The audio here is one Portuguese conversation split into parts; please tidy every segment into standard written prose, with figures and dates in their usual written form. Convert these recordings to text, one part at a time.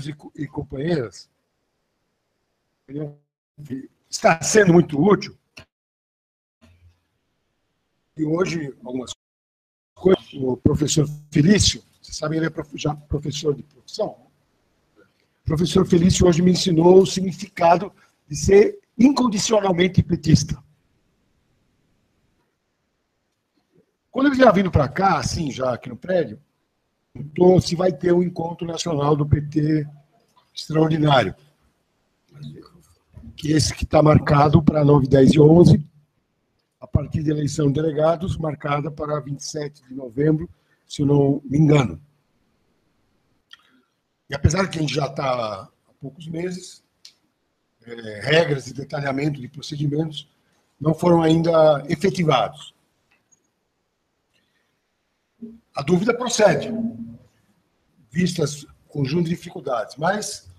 e companheiras, está sendo muito útil. E hoje, algumas coisas, o professor Felício, vocês sabem, ele é já professor de profissão. O professor Felício hoje me ensinou o significado de ser incondicionalmente petista. Quando ele já vindo para cá, assim, já aqui no prédio, perguntou se vai ter um encontro nacional do PT extraordinário. Que esse que está marcado para 9, 10 e 11, a partir da eleição de delegados, marcada para 27 de novembro, se eu não me engano. E apesar de que a gente já está há poucos meses, regras e detalhamento de procedimentos não foram ainda efetivados. A dúvida procede, vistas o conjunto de dificuldades, mas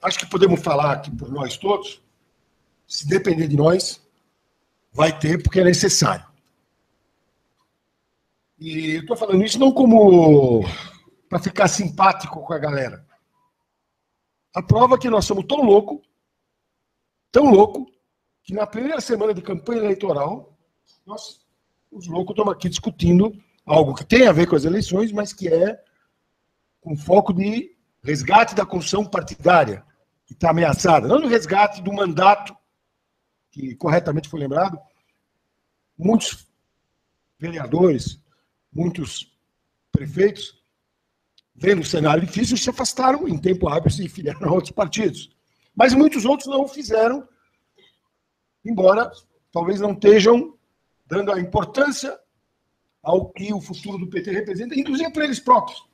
acho que podemos falar aqui por nós todos, se depender de nós, vai ter, porque é necessário. E eu estou falando isso não como para ficar simpático com a galera. A prova é que nós somos tão louco, que na primeira semana de campanha eleitoral, nós, os loucos, estamos aqui discutindo algo que tem a ver com as eleições, mas que é com foco de resgate da construção partidária, que está ameaçada. Não no resgate do mandato, que corretamente foi lembrado. Muitos vereadores, muitos prefeitos, vendo o cenário difícil, se afastaram em tempo hábil, se filiaram a outros partidos. Mas muitos outros não o fizeram, embora talvez não estejam dando a importância ao que o futuro do PT representa, inclusive para eles próprios.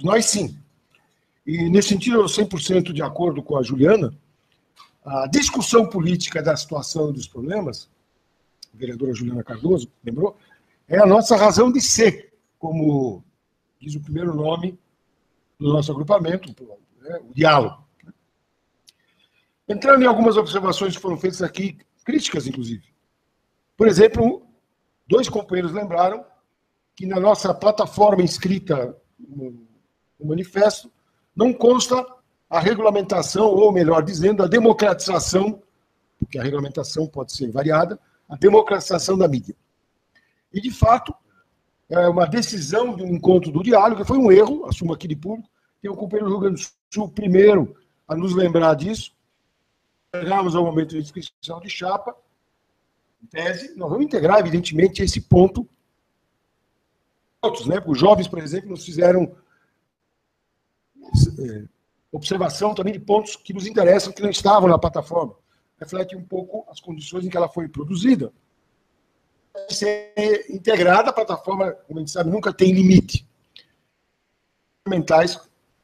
Nós sim. E, nesse sentido, eu 100% de acordo com a Juliana. A discussão política da situação e dos problemas, a vereadora Juliana Cardoso lembrou, é a nossa razão de ser, como diz o primeiro nome do nosso agrupamento, né, o diálogo. Entrando em algumas observações que foram feitas aqui, críticas, inclusive. Por exemplo, 2 companheiros lembraram que na nossa plataforma inscrita no manifesto não consta a regulamentação, ou melhor dizendo, a democratização, porque a regulamentação pode ser variada, a democratização da mídia. E, de fato, é uma decisão de um encontro do diálogo, que foi um erro, assumo aqui de público, tem o companheiro do Rio Grande do Sul primeiro a nos lembrar disso. Chegamos ao momento de inscrição de chapa, em tese, nós vamos integrar, evidentemente, esse ponto. Outros, né? Os jovens, por exemplo, nos fizeram observação também de pontos que nos interessam, que não estavam na plataforma. Reflete um pouco as condições em que ela foi produzida. Deve ser integrada, a plataforma, como a gente sabe, nunca tem limite. Fundamentais,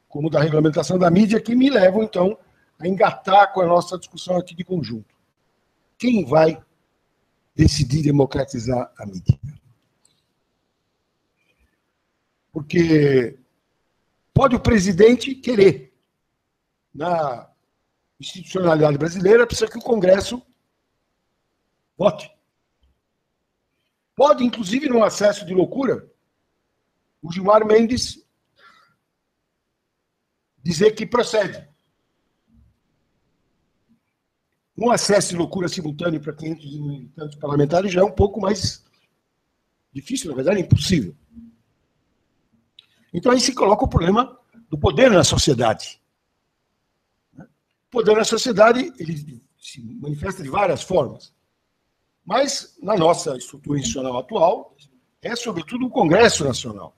como o da regulamentação da mídia, que me levam, então, a engatar com a nossa discussão aqui de conjunto. Quem vai decidir democratizar a mídia? Porque pode o presidente querer. Na institucionalidade brasileira, precisa que o Congresso vote. Pode, inclusive, num acesso de loucura, o Gilmar Mendes dizer que procede. Um acesso de loucura simultâneo para 500 e tantos parlamentares já é um pouco mais difícil, na verdade, é impossível. Então, aí se coloca o problema do poder na sociedade. O poder na sociedade, ele se manifesta de várias formas. Mas, na nossa estrutura institucional atual, é, sobretudo, o Congresso Nacional.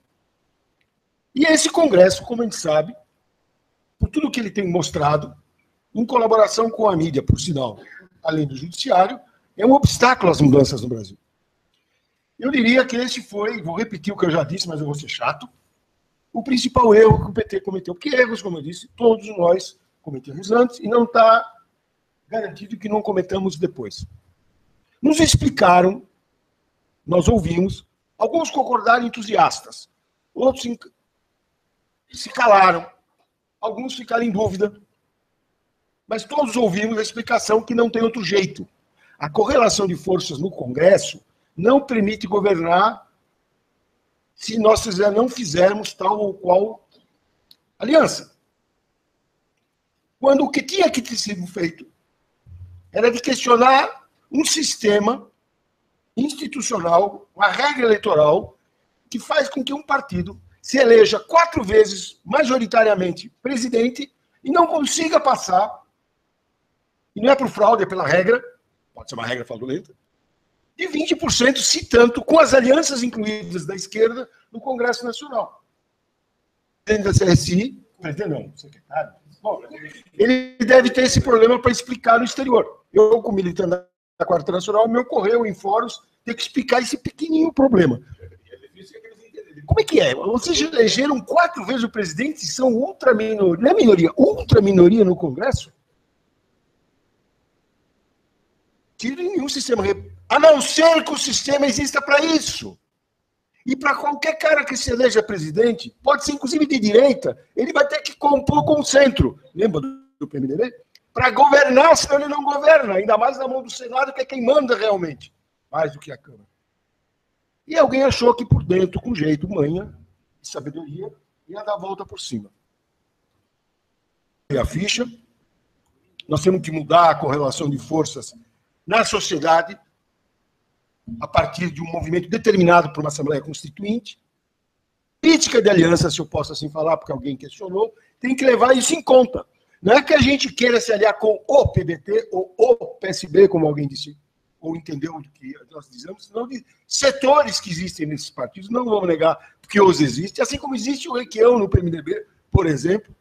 E esse Congresso, como a gente sabe, por tudo que ele tem mostrado, em colaboração com a mídia, por sinal, além do judiciário, é um obstáculo às mudanças no Brasil. Eu diria que esse foi, vou repetir o que eu já disse, mas eu vou ser chato, o principal erro que o PT cometeu. Porque erros, como eu disse, todos nós cometemos antes e não está garantido que não cometamos depois. Nos explicaram, nós ouvimos, alguns concordaram entusiastas, outros se calaram, alguns ficaram em dúvida, mas todos ouvimos a explicação que não tem outro jeito. A correlação de forças no Congresso não permite governar se nós não fizermos tal ou qual aliança. Quando o que tinha que ter sido feito era de questionar um sistema institucional, uma regra eleitoral, que faz com que um partido se eleja 4 vezes, majoritariamente, presidente, e não consiga passar, e não é por fraude, é pela regra, pode ser uma regra fraudulenta, de 20%, se tanto, com as alianças incluídas da esquerda no Congresso Nacional. Dentro da CSI, presidente não, secretário, bom, ele deve ter esse problema para explicar no exterior. Eu, como militante da Quarta Nacional, me ocorreu em fóruns ter que explicar esse pequenininho problema. Como é que é? Vocês elegeram 4 vezes o presidente e são ultraminoria, não é minoria, ultraminoria no Congresso? Tira nenhum sistema, a não ser que o sistema exista para isso. E para qualquer cara que se eleja presidente, pode ser inclusive de direita, ele vai ter que compor com o centro. Lembra do PMDB? Para governar, senão ele não governa, ainda mais na mão do Senado, que é quem manda realmente, mais do que a Câmara. E alguém achou que por dentro, com jeito, manha e sabedoria, ia dar a volta por cima. E a ficha, nós temos que mudar a correlação de forças na sociedade, a partir de um movimento determinado por uma Assembleia Constituinte. Política de aliança, se eu posso assim falar, porque alguém questionou, tem que levar isso em conta. Não é que a gente queira se aliar com o PDT ou o PSB, como alguém disse, ou entendeu o que nós dizemos, senão de setores que existem nesses partidos, não vamos negar que os existem, assim como existe o Requião no PMDB, por exemplo,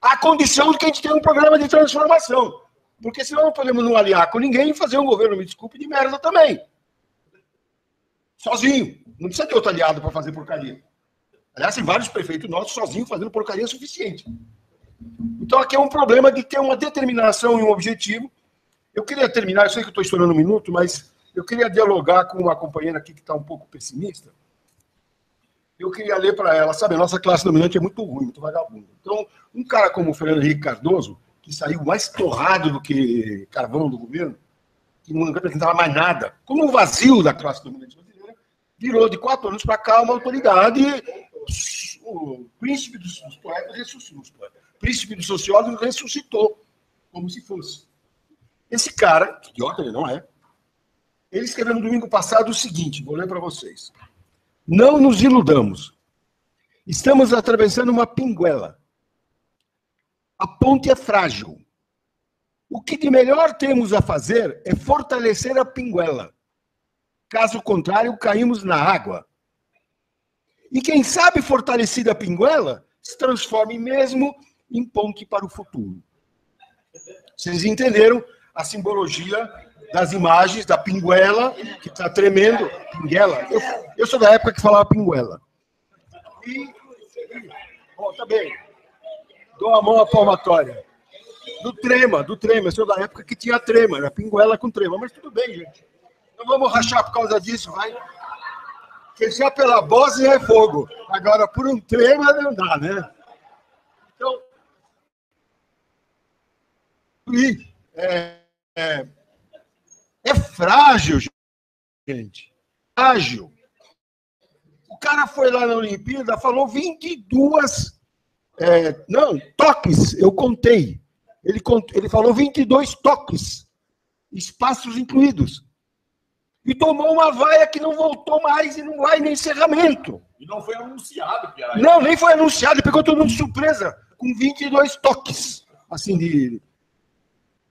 à condição de que a gente tenha um programa de transformação. Porque senão não podemos não aliar com ninguém e fazer um governo, me desculpe, de merda também. Sozinho. Não precisa ter outro aliado para fazer porcaria. Aliás, tem vários prefeitos nossos sozinhos fazendo porcaria suficiente. Então, aqui é um problema de ter uma determinação e um objetivo. Eu queria terminar, eu sei que eu estou estourando um minuto, mas eu queria dialogar com uma companheira aqui que está um pouco pessimista. Eu queria ler para ela, sabe, a nossa classe dominante é muito ruim, muito vagabundo. Então, um cara como o Fernando Henrique Cardoso, que saiu mais torrado do que carvão do governo, que não representava mais nada, como um vazio da classe dominante brasileira, virou de 4 anos para cá uma autoridade, o príncipe dos poetas ressuscitou. O príncipe dos sociólogos ressuscitou, como se fosse. Esse cara, que idiota ele não é, ele escreveu no domingo passado o seguinte, vou ler para vocês. Não nos iludamos. Estamos atravessando uma pinguela. A ponte é frágil. O que de melhor temos a fazer é fortalecer a pinguela. Caso contrário, caímos na água. E quem sabe fortalecida a pinguela se transforme mesmo em ponte para o futuro. Vocês entenderam a simbologia das imagens da pinguela, que está tremendo. Pinguela? Eu sou da época que falava pinguela. E, bom, tá bem. Dou a mão à palmatória. Do trema. Eu sou da época que tinha trema, era pinguela com trema. Mas tudo bem, gente. Não vamos rachar por causa disso, vai. Fechar pela Bósnia é fogo. Agora, por um trema, não dá, né? Então, é frágil, gente. Frágil. O cara foi lá na Olimpíada, falou 22... toques, eu contei. Ele falou 22 toques. Espaços incluídos. E tomou uma vaia que não voltou mais e não vai no encerramento. E não foi anunciado que era isso. Não, nem foi anunciado. Ele pegou todo mundo de surpresa, com 22 toques. Assim,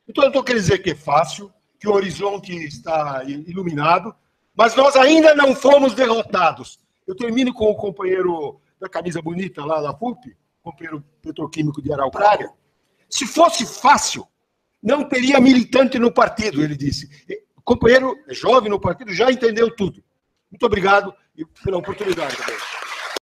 Então, eu estou querendo dizer que é fácil, que o horizonte está iluminado, mas nós ainda não fomos derrotados. Eu termino com o companheiro da camisa bonita lá da FUP, companheiro petroquímico de Araucária. Se fosse fácil, não teria militante no partido, ele disse. O companheiro jovem no partido já entendeu tudo. Muito obrigado e pela oportunidade também.